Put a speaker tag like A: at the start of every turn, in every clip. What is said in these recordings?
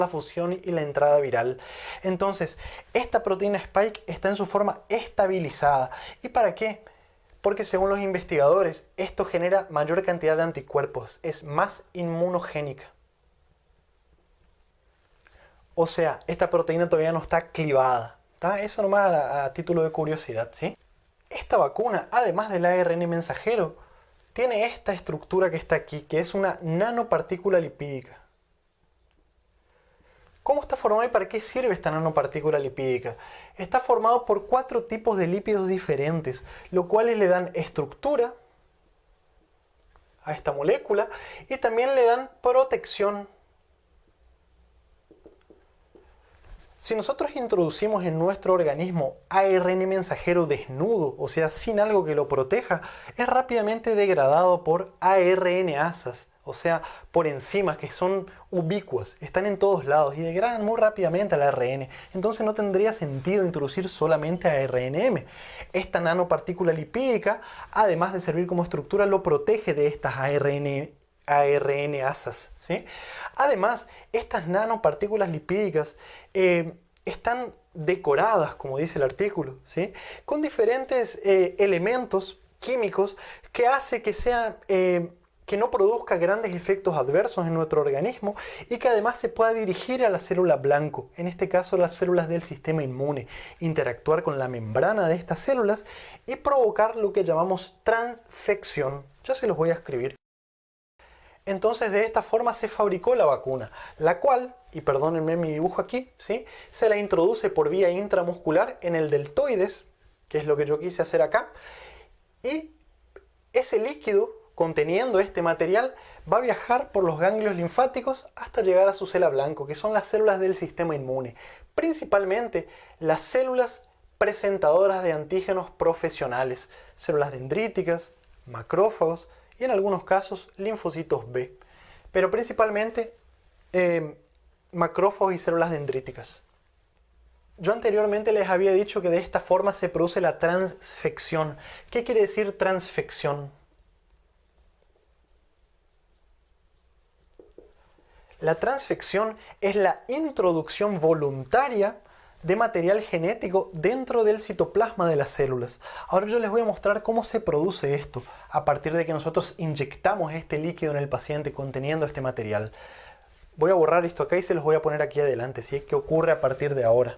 A: la fusión y la entrada viral. Entonces, esta proteína Spike está en su forma estabilizada. ¿Y para qué? Porque según los investigadores, esto genera mayor cantidad de anticuerpos, es más inmunogénica. O sea, esta proteína todavía no está clivada. ¿Tá? Eso nomás a título de curiosidad, ¿sí? Esta vacuna, además del ARN mensajero, tiene esta estructura que está aquí, que es una nanopartícula lipídica. ¿Cómo está formado y para qué sirve esta nanopartícula lipídica? Está formado por 4 tipos de lípidos diferentes, los cuales le dan estructura a esta molécula y también le dan protección. Si nosotros introducimos en nuestro organismo ARN mensajero desnudo, o sea, sin algo que lo proteja, es rápidamente degradado por ARNasas, o sea, por enzimas que son ubicuas, están en todos lados y degradan muy rápidamente al ARN. Entonces no tendría sentido introducir solamente ARNM. Esta nanopartícula lipídica, además de servir como estructura, lo protege de estas ARNasas, ¿sí? Además, estas nanopartículas lipídicas están decoradas, como dice el artículo, ¿sí? Con diferentes elementos químicos que hace que no produzca grandes efectos adversos en nuestro organismo y que además se pueda dirigir a la célula blanco, en este caso las células del sistema inmune, interactuar con la membrana de estas células y provocar lo que llamamos transfección. Ya se los voy a escribir. Entonces de esta forma se fabricó la vacuna, la cual, y perdónenme mi dibujo aquí, ¿sí? Se la introduce por vía intramuscular en el deltoides, que es lo que yo quise hacer acá, y ese líquido conteniendo este material va a viajar por los ganglios linfáticos hasta llegar a su célula blanco, que son las células del sistema inmune, principalmente las células presentadoras de antígenos profesionales, células dendríticas, macrófagos, y en algunos casos linfocitos B, pero principalmente macrófagos y células dendríticas. Yo anteriormente les había dicho que de esta forma se produce la transfección. ¿Qué quiere decir transfección? La transfección es la introducción voluntaria de material genético dentro del citoplasma de las células. Ahora yo les voy a mostrar cómo se produce esto a partir de que nosotros inyectamos este líquido en el paciente conteniendo este material. Voy a borrar esto acá y se los voy a poner aquí adelante, ¿sí? ¿Qué ocurre a partir de ahora?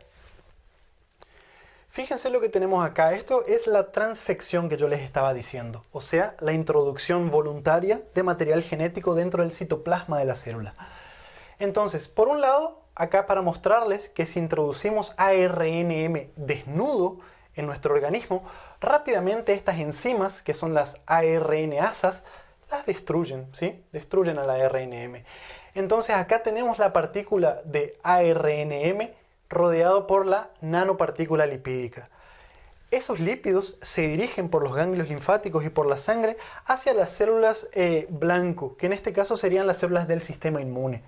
A: Fíjense lo que tenemos acá. Esto es la transfección que yo les estaba diciendo, o sea, la introducción voluntaria de material genético dentro del citoplasma de la célula. Entonces, por un lado, acá para mostrarles que si introducimos ARNM desnudo en nuestro organismo, rápidamente estas enzimas, que son las ARNasas, las destruyen, ¿sí? Destruyen al ARNM. Entonces acá tenemos la partícula de ARNM rodeado por la nanopartícula lipídica. Esos lípidos se dirigen por los ganglios linfáticos y por la sangre hacia las células blanco, que en este caso serían las células del sistema inmune.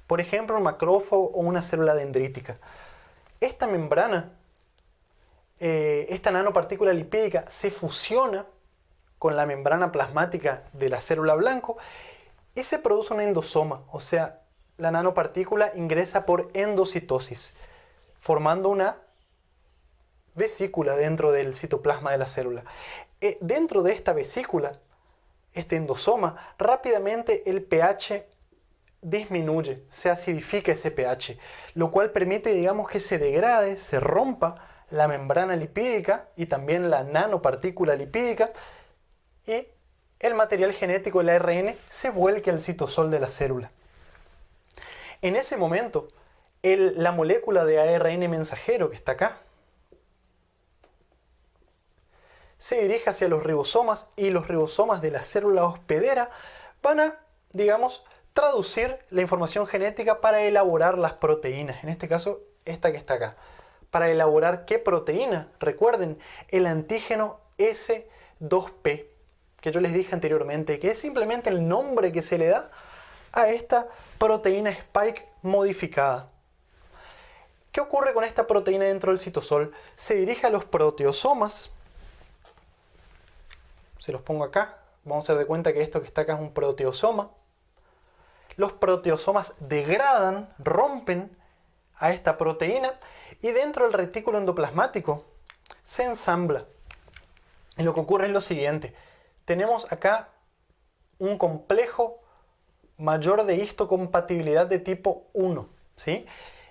A: Por ejemplo, un macrófago o una célula dendrítica. Esta membrana, esta nanopartícula lipídica, se fusiona con la membrana plasmática de la célula blanco y se produce un endosoma, o sea, la nanopartícula ingresa por endocitosis, formando una vesícula dentro del citoplasma de la célula. Dentro de esta vesícula, este endosoma, rápidamente el pH disminuye, se acidifica ese pH, lo cual permite, digamos, que se degrade, se rompa la membrana lipídica y también la nanopartícula lipídica y el material genético del ARN se vuelque al citosol de la célula. En ese momento, la molécula de ARN mensajero que está acá se dirige hacia los ribosomas y los ribosomas de la célula hospedera van a, digamos, traducir la información genética para elaborar las proteínas, en este caso esta que está acá. Para elaborar qué proteína, recuerden, el antígeno S2P, que yo les dije anteriormente, que es simplemente el nombre que se le da a esta proteína Spike modificada. ¿Qué ocurre con esta proteína dentro del citosol? Se dirige a los proteosomas, se los pongo acá, vamos a dar de cuenta que esto que está acá es un proteosoma. los proteosomas degradan, rompen a esta proteína y dentro del retículo endoplasmático se ensambla. Y lo que ocurre es lo siguiente. Tenemos acá un complejo mayor de histocompatibilidad de tipo 1, ¿sí?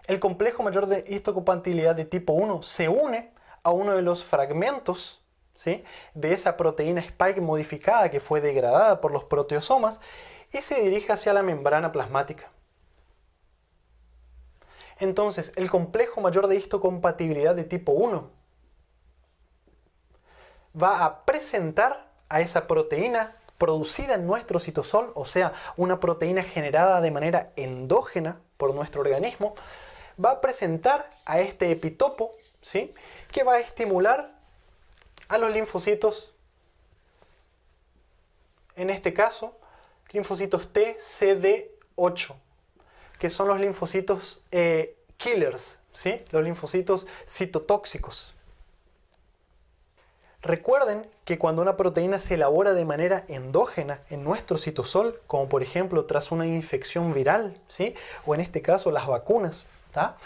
A: El complejo mayor de histocompatibilidad de tipo 1 se une a uno de los fragmentos, ¿sí?, de esa proteína spike modificada que fue degradada por los proteosomas y se dirige hacia la membrana plasmática. Entonces, el complejo mayor de histocompatibilidad de tipo 1 va a presentar a esa proteína producida en nuestro citosol, o sea, una proteína generada de manera endógena por nuestro organismo, va a presentar a este epitopo, ¿sí?, que va a estimular a los linfocitos, en este caso, linfocitos T, CD8, que son los linfocitos killers, ¿sí?, los linfocitos citotóxicos. Recuerden que cuando una proteína se elabora de manera endógena en nuestro citosol, como por ejemplo tras una infección viral, ¿sí?, o en este caso las vacunas, ¿tá?,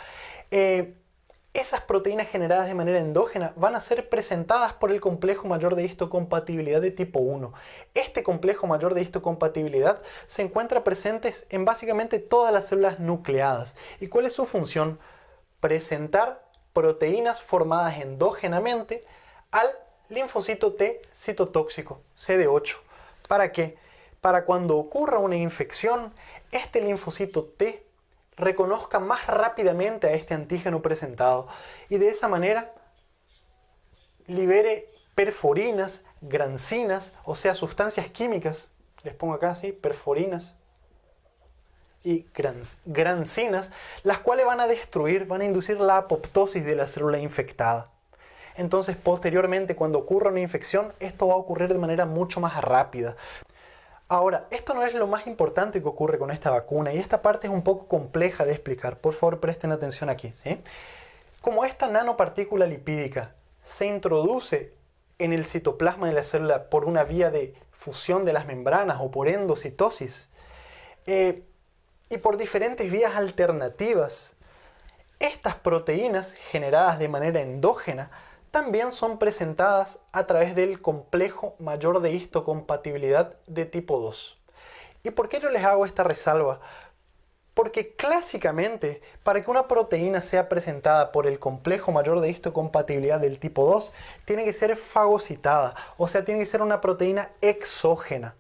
A: esas proteínas generadas de manera endógena van a ser presentadas por el complejo mayor de histocompatibilidad de tipo 1. Este complejo mayor de histocompatibilidad se encuentra presente en básicamente todas las células nucleadas. ¿Y cuál es su función? Presentar proteínas formadas endógenamente al linfocito T citotóxico, CD8. ¿Para qué? Para cuando ocurra una infección, este linfocito T reconozca más rápidamente a este antígeno presentado y de esa manera libere perforinas, grancinas, o sea, sustancias químicas, les pongo acá así, perforinas y grancinas, las cuales van a destruir, van a inducir la apoptosis de la célula infectada. Entonces, posteriormente, cuando ocurra una infección, esto va a ocurrir de manera mucho más rápida. Ahora, esto no es lo más importante que ocurre con esta vacuna y esta parte es un poco compleja de explicar. Por favor, presten atención aquí, ¿sí? Como esta nanopartícula lipídica se introduce en el citoplasma de la célula por una vía de fusión de las membranas o por endocitosis y por diferentes vías alternativas, estas proteínas generadas de manera endógena también son presentadas a través del complejo mayor de histocompatibilidad de tipo 2. ¿Y por qué yo les hago esta resalva? Porque clásicamente, para que una proteína sea presentada por el complejo mayor de histocompatibilidad del tipo 2, tiene que ser fagocitada, o sea, tiene que ser una proteína exógena.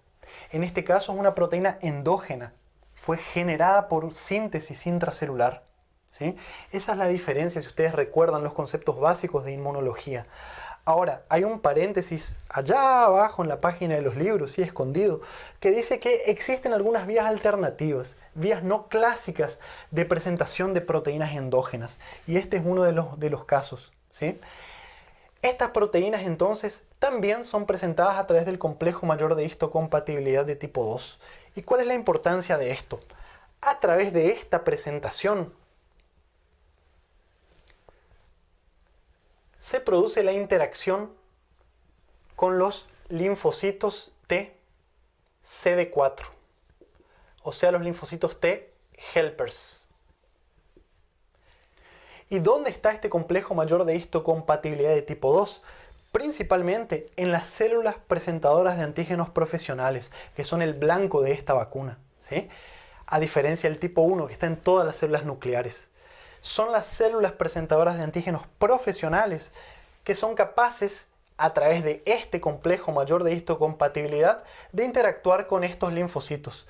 A: En este caso es una proteína endógena, fue generada por síntesis intracelular. ¿Sí? Esa es la diferencia si ustedes recuerdan los conceptos básicos de inmunología. Ahora, hay un paréntesis allá abajo en la página de los libros, ¿sí?, escondido, que dice que existen algunas vías alternativas, vías no clásicas de presentación de proteínas endógenas. Y este es uno de los casos, ¿sí? Estas proteínas entonces también son presentadas a través del complejo mayor de histocompatibilidad de tipo 2. ¿Y cuál es la importancia de esto? A través de esta presentación se produce la interacción con los linfocitos T CD4, o sea, los linfocitos T helpers. ¿Y dónde está este complejo mayor de histocompatibilidad de tipo 2? Principalmente en las células presentadoras de antígenos profesionales, que son el blanco de esta vacuna, ¿sí?, a diferencia del tipo 1, que está en todas las células nucleares. Son las células presentadoras de antígenos profesionales que son capaces, a través de este complejo mayor de histocompatibilidad, de interactuar con estos linfocitos